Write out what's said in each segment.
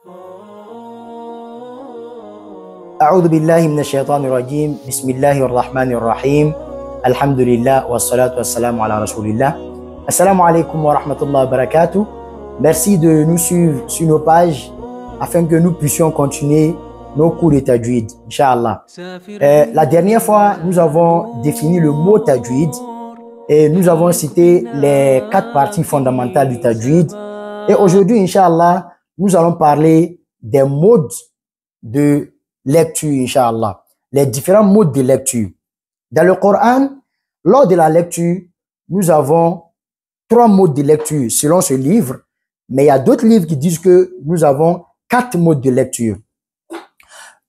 أعوذ بالله من الشيطان الرجيم بسم الله الرحمن الرحيم الحمد لله والصلاة والسلام على رسول الله. Assalamu alaikum wa rahmatullahi wa barakatuh. Merci de nous suivre sur nos pages afin que nous puissions continuer nos cours de tajwid, Inch'Allah. La dernière fois, nous avons défini le mot tajwid et nous avons cité les 4 parties fondamentales du tajwid. Et aujourd'hui, Inch'Allah, nous allons parler des modes de lecture, Inch'Allah. Les différents modes de lecture. Dans le Coran, lors de la lecture, nous avons 3 modes de lecture selon ce livre, mais il y a d'autres livres qui disent que nous avons 4 modes de lecture.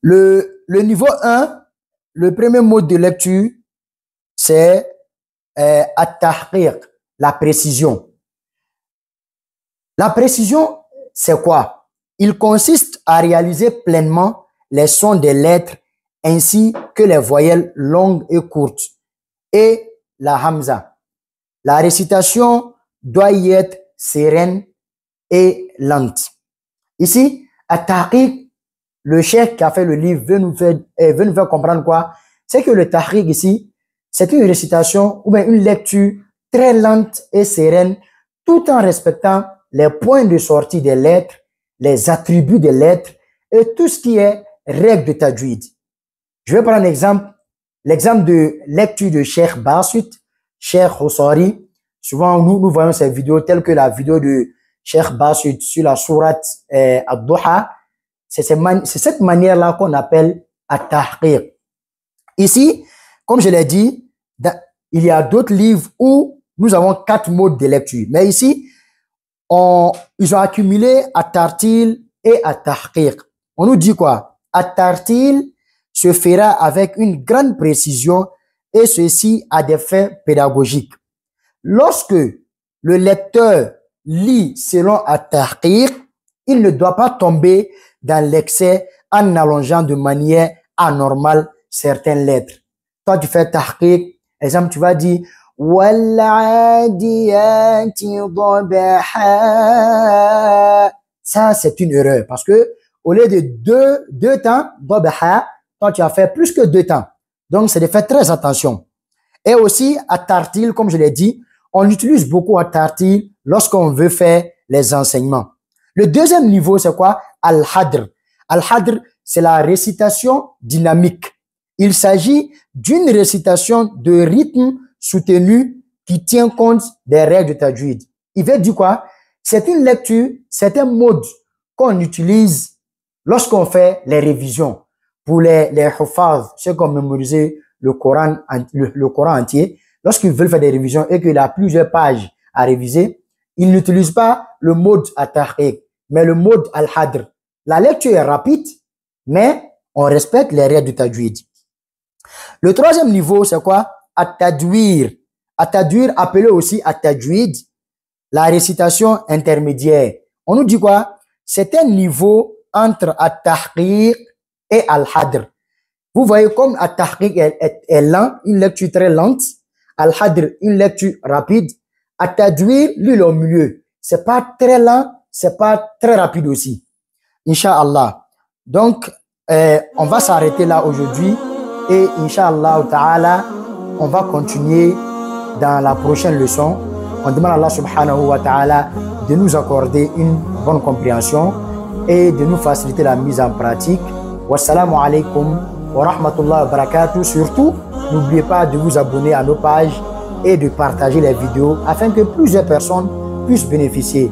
Le niveau 1, le premier mode de lecture, c'est at-tahqiq, la précision. La précision, c'est quoi? Il consiste à réaliser pleinement les sons des lettres ainsi que les voyelles longues et courtes et la hamza. La récitation doit y être sereine et lente. Ici, at-tahqiq, le cheikh qui a fait le livre veut nous faire comprendre quoi? C'est que le tahqiq ici, c'est une récitation ou bien une lecture très lente et sereine tout en respectant les points de sortie des lettres, les attributs des lettres et tout ce qui est règle de tajwid. Je vais prendre l'exemple de lecture de Cheikh Basit, Cheikh Houssari. Souvent, nous voyons ces vidéos telles que la vidéo de Cheikh Basit sur la sourate Ad-Duha. C'est cette manière-là qu'on appelle at-tahqiq. Ici, comme je l'ai dit, il y a d'autres livres où nous avons 4 modes de lecture. Mais ici, ils ont accumulé at-tartil et at-tahqiq. On nous dit quoi? At-tartil se fera avec une grande précision et ceci a des fins pédagogiques. Lorsque le lecteur lit selon at-tahqiq, il ne doit pas tomber dans l'excès en allongeant de manière anormale certaines lettres. Toi, tu fais tahqiq, exemple, tu vas dire wal-adiyati dabaha. Ça, c'est une erreur parce que au lieu de deux temps, dabaha, toi, tu as fait plus que 2 temps. Donc, c'est de faire très attention. Et aussi, at-tartil, comme je l'ai dit, on utilise beaucoup at-tartil lorsqu'on veut faire les enseignements. Le deuxième niveau, c'est quoi? Al-hadr. Al-hadr, c'est la récitation dynamique. Il s'agit d'une récitation de rythme soutenu qui tient compte des règles de tajwid. Il veut dire quoi? C'est une lecture, c'est un mode qu'on utilise lorsqu'on fait les révisions. Pour les hufaz, ceux qui ont mémorisé le Coran entier, lorsqu'ils veulent faire des révisions et qu'il y a plusieurs pages à réviser, ils n'utilisent pas le mode at-tahqiq, mais le mode al-hadr. La lecture est rapide, mais on respecte les règles du tajwid. Le troisième niveau, c'est quoi? At-tadwir. At-tadwir, appelé aussi at-tajwid, la récitation intermédiaire. On nous dit quoi? C'est un niveau entre at-tahqiq et al-hadr. Vous voyez comme at-tahqiq est lent, une lecture très lente. Al-hadr, une lecture rapide. At-tadwir, lui, au milieu. C'est pas très lent, c'est pas très rapide aussi. Inch'Allah. Donc, on va s'arrêter là aujourd'hui et Inch'Allah ta'ala, on va continuer dans la prochaine leçon. On demande à Allah subhanahu wa ta'ala de nous accorder une bonne compréhension et de nous faciliter la mise en pratique. Wassalamu alaikum wa rahmatullahi wa barakatuh. Surtout, n'oubliez pas de vous abonner à nos pages et de partager les vidéos afin que plusieurs personnes puissent bénéficier.